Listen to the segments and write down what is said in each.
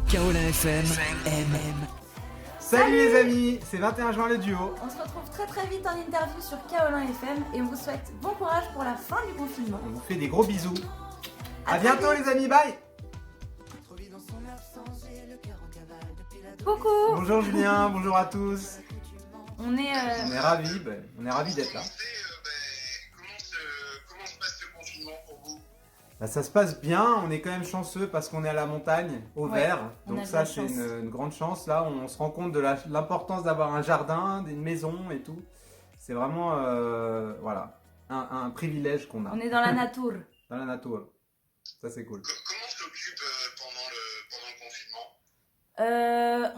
Kaolin FM, MM. Salut les amis, c'est 21 juin le duo. On se retrouve très vite en interview sur Kaolin FM et on vous souhaite bon courage pour la fin du confinement. On vous fait des gros bisous. À très bientôt vite. les amis, bye. Coucou. Bonjour Julien, bonjour à tous. On est On est ravis, d'être là. Comment se passe ce confinement pour vous? Bah, ça se passe bien, on est quand même chanceux parce qu'on est à la montagne, au Ouais, vert. on a Donc de ça la c'est chance. une grande chance. Là on se rend compte de l'importance d'avoir un jardin, une maison et tout. C'est vraiment voilà, un privilège qu'on a on est dans la nature. dans la nature. Ça c'est cool. Comment s'occupe pendant le confinement?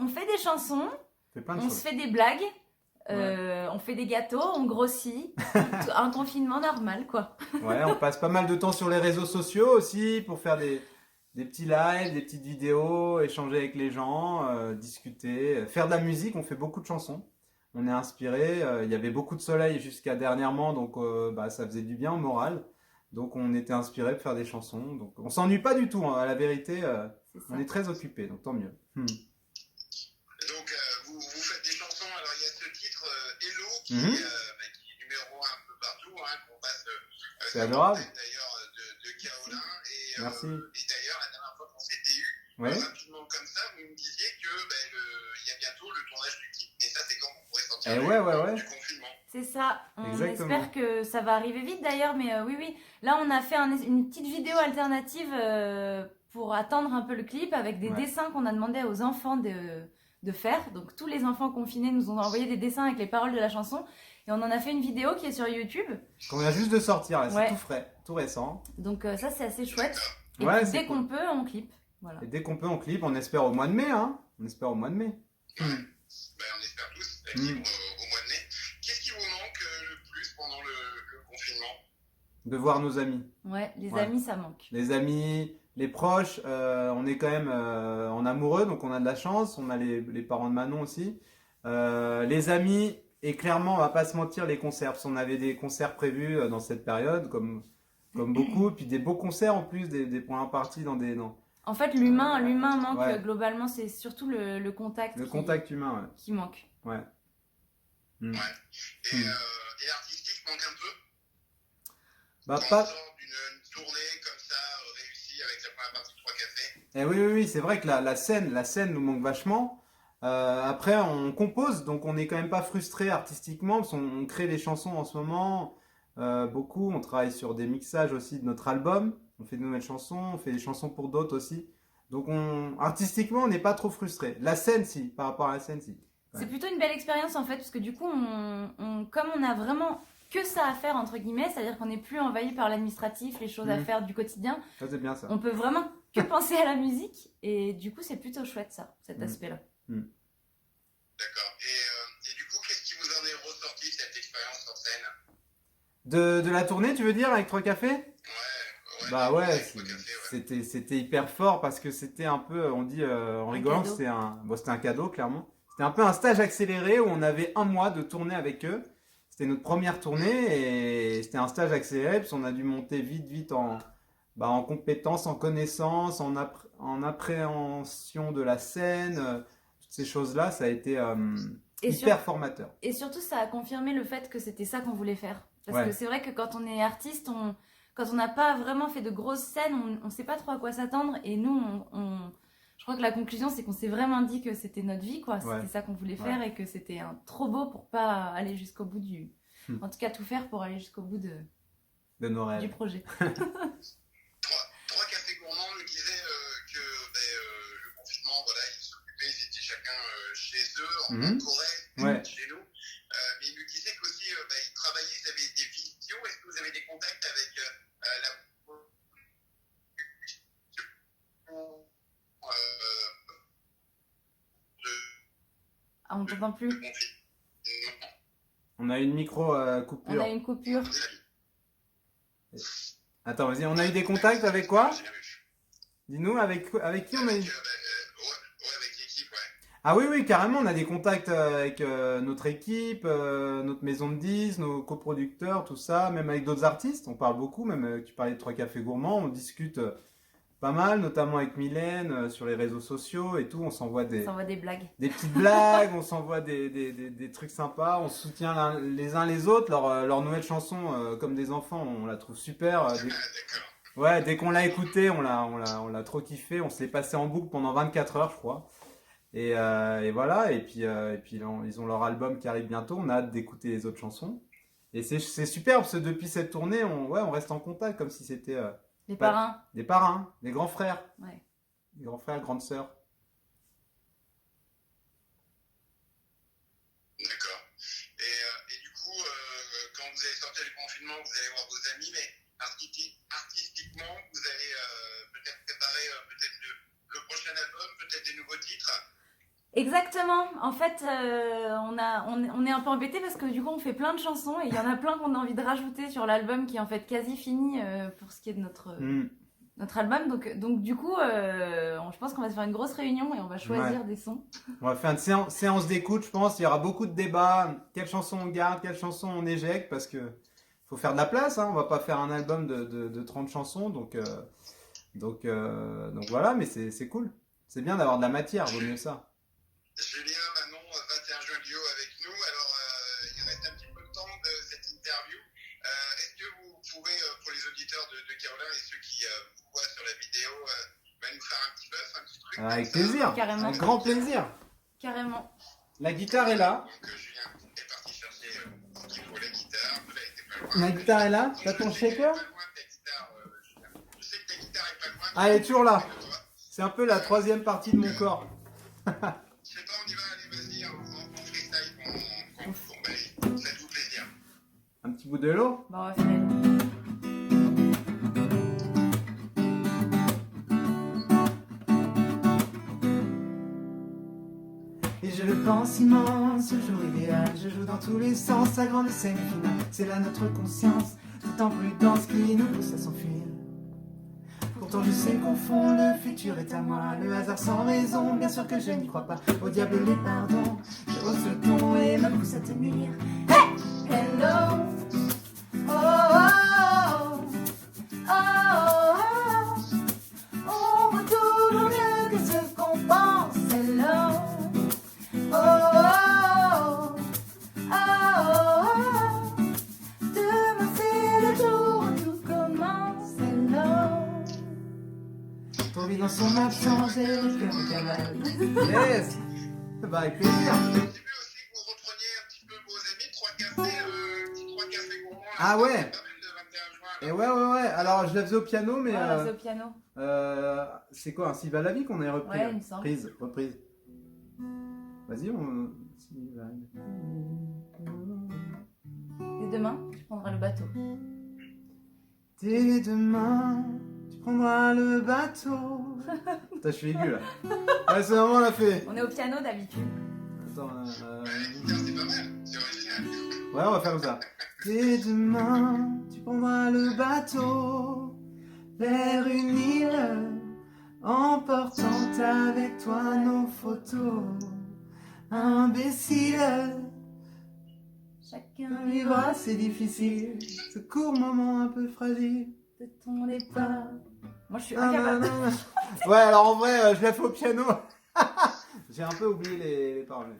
On fait des chansons, On fait plein de on choses. se fait des blagues, on fait des gâteaux, on grossit. Un confinement normal quoi. Ouais, on passe pas mal de temps sur les réseaux sociaux aussi pour faire des petits lives, des petites vidéos, échanger avec les gens, discuter, faire de la musique. On fait beaucoup de chansons. On est inspiré. Il y avait beaucoup de soleil jusqu'à dernièrement, donc ça faisait du bien au moral. Donc on était inspiré de faire des chansons. Donc on s'ennuie pas du tout, hein. À la vérité, C'est ça. on est très occupé, donc tant mieux. Donc vous faites des chansons, alors il y a ce titre Hello qui Mhm. est numéro 1 un peu partout, hein, qu'on passe C'est sur adorable. l'antenne, d'ailleurs de Kaolin. Et, Merci. et d'ailleurs la dernière fois qu'on s'était eu, Ouais. rapidement comme ça, vous me disiez que il y a bientôt le tournage du clip, mais ça c'est quand on pourrait sortir Eh ouais. du confinement. C'est ça, on Exactement. espère que ça va arriver vite d'ailleurs, mais oui. Là, on a fait une petite vidéo alternative pour attendre un peu le clip avec des Ouais. dessins qu'on a demandé aux enfants de faire. Donc, tous les enfants confinés nous ont envoyé des dessins avec les paroles de la chanson. Et on en a fait une vidéo qui est sur YouTube. Qu'on vient juste de sortir, là, c'est Ouais. tout frais, tout récent. Donc, ça, c'est assez chouette. Et Ouais, puis, c'est dès cool. qu'on peut, on clip. Voilà. Et dès qu'on peut, on clip. On espère au mois de mai, hein. On espère au mois de mai. On espère tous la clip Mm. au mois de mai. Qu'est-ce qui vous manque le plus pendant le confinement? De voir nos amis. Ouais, les Ouais. amis, ça manque. Les amis, les proches, on est quand même en amoureux, donc on a de la chance. On a les parents de Manon aussi. Les amis, et clairement, on va pas se mentir, les concerts. Parce qu'on avait des concerts prévus dans cette période, comme beaucoup. Puis des beaux concerts en plus, des premières parties dans des. En fait, l'humain manque Ouais. Globalement. C'est surtout le contact, Le contact humain, qui manque. ouais. Mm. Et Mm. l'artistique manque un peu? Bah, Quand pas. on sort d'une tournée comme ça, réussie avec la première partie de 3 cafés. Eh oui, c'est vrai que la scène nous manque vachement. Après, on compose, donc on n'est quand même pas frustré artistiquement, parce qu'on crée des chansons en ce moment, beaucoup. On travaille sur des mixages aussi de notre album. On fait de nouvelles chansons, on fait des chansons pour d'autres aussi. Donc artistiquement, on n'est pas trop frustré. La scène, si, par rapport à la scène, si. Ouais. C'est plutôt une belle expérience en fait, parce que du coup, comme on a vraiment que ça à faire, entre guillemets, c'est-à-dire qu'on n'est plus envahi par l'administratif, les choses à Mhm. faire du quotidien, Ça, c'est bien ça. on peut vraiment que penser à la musique, et du coup, c'est plutôt chouette ça, cet Mhm. aspect-là. D'accord. Et du coup, qu'est-ce qui vous en est ressorti de cette expérience sur scène? De la tournée, tu veux dire, avec Trois Cafés? Ouais. Bah ouais, avec 3 cafés, ouais. c'était hyper fort parce que c'était un peu, on dit en rigolant que cadeau. c'était un cadeau, clairement. C'était un peu un stage accéléré où on avait un mois de tournée avec eux. C'était notre première tournée et c'était un stage accéléré parce qu'on a dû monter vite en compétences, en connaissances, en appréhension de la scène, toutes ces choses-là, ça a été Et, hyper formateur. et surtout, ça a confirmé le fait que c'était ça qu'on voulait faire. Parce Ouais. que c'est vrai que quand on est artiste, quand on n'a pas vraiment fait de grosses scènes, on ne sait pas trop à quoi s'attendre. Et nous, je crois que la conclusion, c'est qu'on s'est vraiment dit que c'était notre vie, quoi. Ouais. C'était ça qu'on voulait faire et que c'était trop beau pour pas aller jusqu'au bout Hmm. En tout cas, tout faire pour aller jusqu'au bout De nos du rêves. projet. 3 cafés gourmands nous disaient que le confinement, voilà, ils s'occupaient, ils étaient chacun chez eux, en Mhm. Corée, Ouais. chez nous. Mais ils nous disaient qu'aussi, ils travaillaient, ils avaient des vidéos. Est-ce que vous avez des contacts avec la Ah, on t'entend plus. confinement? On a une micro coupure. On a une coupure. Attends, vas-y, on a eu des contacts avec quoi? J'ai jamais vu. Dis-nous, avec qui on a eu? Avec l'équipe, ouais. Ah oui, carrément, on a des contacts avec notre équipe, notre maison de disques, nos coproducteurs, tout ça, même avec d'autres artistes. On parle beaucoup, même tu parlais de Trois Cafés Gourmands, on discute pas mal, notamment avec Mylène, sur les réseaux sociaux et tout. On s'envoie On s'envoie des blagues. des petites blagues, on s'envoie des trucs sympas, on se soutient les uns les autres. Leur nouvelle chanson, comme des enfants, on la trouve super. Ah, d'accord. Ouais, dès qu'on l'a écouté, on l'a trop kiffé. On se l'est passé en boucle pendant 24 heures, je crois. Et voilà, et puis ils ont leur album qui arrive bientôt. On a hâte d'écouter les autres chansons. Et c'est super parce que depuis cette tournée, on reste en contact comme si c'était Les pas- parrains. des parrains, des grands frères, Ouais. des grands frères, grandes sœurs. D'accord. Et du coup, quand vous allez sortir du confinement, vous allez voir vos amis, mais artistiquement, vous allez peut-être préparer peut-être le prochain album, peut-être des nouveaux titres. Exactement. En fait, on est un peu embêtés parce que du coup, on fait plein de chansons et il y en a plein qu'on a envie de rajouter sur l'album qui est en fait quasi fini pour ce qui est de notre album. Donc du coup, je pense qu'on va se faire une grosse réunion et on va choisir des sons. On va faire une séance d'écoute, je pense. Il y aura beaucoup de débats. Quelle chanson on garde, quelle chanson on éjecte, parce que faut faire de la place. Hein. On va pas faire un album de 30 chansons, donc voilà. Mais c'est cool. C'est bien d'avoir de la matière, vaut mieux ça. Julien, Manon, 21 juin duo avec nous. Alors, il reste un petit peu de temps de cette interview. Est-ce que vous pouvez, pour les auditeurs de Caroline et ceux qui vous voient sur la vidéo, nous faire un petit buzz, un petit truc Avec plaisir, Carrément. avec grand plaisir. Carrément. La guitare est là. Donc, Julien est parti chercher ce qu'il faut, la guitare. Là, il était pas loin. La guitare est là. T'as ton Je sais qu'elle est shaker? pas loin, ta guitare, Julien. Je sais que ta guitare est pas loin. Ah, elle est toujours là. De toi. C'est un peu la troisième partie de mon corps. Je sais pas, on y va, allez, vas-y, on freestyle, allez, faites-vous plaisir. Un petit bout de l'eau. Bon, on va faire les- Et je le pense immense, ce jour idéal. Je joue dans tous les sens, sa grande scène finale. C'est là notre conscience, tout en prudence qui nous pousse à s'enfuir. Pourtant je sais qu'au fond le futur est à moi. Le hasard sans raison, bien sûr que je n'y crois pas. Au diable les pardons, je hausse le ton et me pousse à tenir. Hey! Hello! Oh, oh, oh, oh, oh. On vaut toujours mieux que ce qu'on pense. Hello! Oh, oh, oh, oh, oh. Demain c'est le jour où tout commence. Hello! Pour lui dans son absence, j'ai le cœur au cavale. Yes. Bah, avec plaisir. J'ai vu aussi que vous repreniez un petit peu vos amis, 3 cafés, petits 3 cafés gourmands. Là, Ah ouais. c'est pas mal de 21 juin. Là. Et ouais. Alors, je la faisais au piano, mais Ouais, on va au piano. c'est quoi, un Si va la vie qu'on avait repris? Ouais, il me semble. Reprise. Vas-y, on. Si va la vie. Et demain, tu prendras le bateau. Dès demain, tu prendras le bateau. Putain, je suis aigu là. Ouais, c'est vraiment la fait. On est au piano d'habitude. Attends, Putain, c'est pas mal, c'est original. ouais, on va faire comme ça. Dès demain, tu prendras le bateau vers une île, emportant avec toi nos photos. Imbécile, Chacun vivra, c'est difficile, ce court moment un peu fragile. de ton départ. Moi, je suis Ah, incapable. non. Ouais, alors en vrai, je la fais au piano. J'ai un peu oublié les paroles.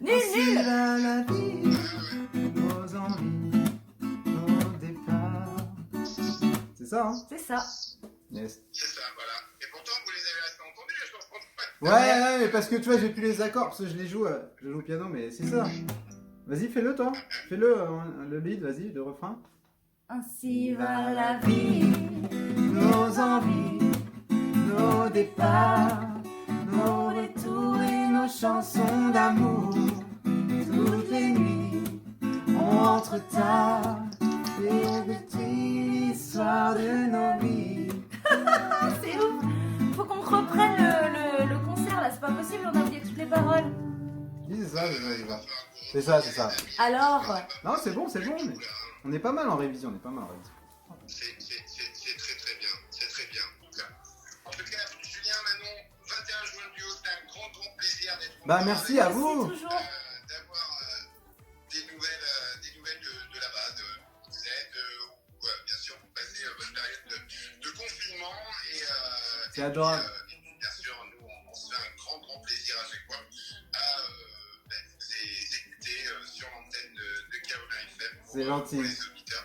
Nul, Ainsi nul. va la vie, nos envies, nos départs. C'est ça, hein? C'est ça. Yes. C'est ça, voilà. Et pourtant, vous les avez assez entendus, je pense pas. Ouais, mais parce que tu vois, j'ai plus les accords, parce que je joue au piano, mais c'est ça. Vas-y, fais-le toi. Fais-le, le lead, vas-y, le refrain. Ainsi va la vie. Nos envies, nos départs, Nos détours et Nos chansons d'amour, toutes les nuits, on rentre tard. Et depuis l'histoire de nos vies. C'est ouf. Faut qu'on reprenne le concert là, c'est pas possible, on a oublié toutes les paroles. Oui, c'est ça, c'est ça. C'est ça. Alors, Non, c'est bon, mais on est pas mal en révision, C'est très bien, c'est très bien. En tout cas, Julien, Manon, 21 juin duo, c'est un grand plaisir d'être. Bah, merci à merci vous. toujours. D'avoir des nouvelles de là-bas, de vous êtes, ou bien sûr, vous passez votre période de confinement et C'est adorable. Et puis, bien sûr, nous, on se fait un grand plaisir à chaque fois à vous écouter sur l'antenne de Kaola FM C'est gentil. pour les auditeurs.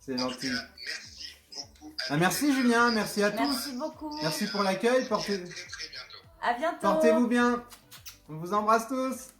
C'est En tout gentil. cas, merci beaucoup. Merci Julien, merci à tous. Merci beaucoup. Merci pour l'accueil. Très bientôt. À bientôt. Portez-vous bien. On vous embrasse tous.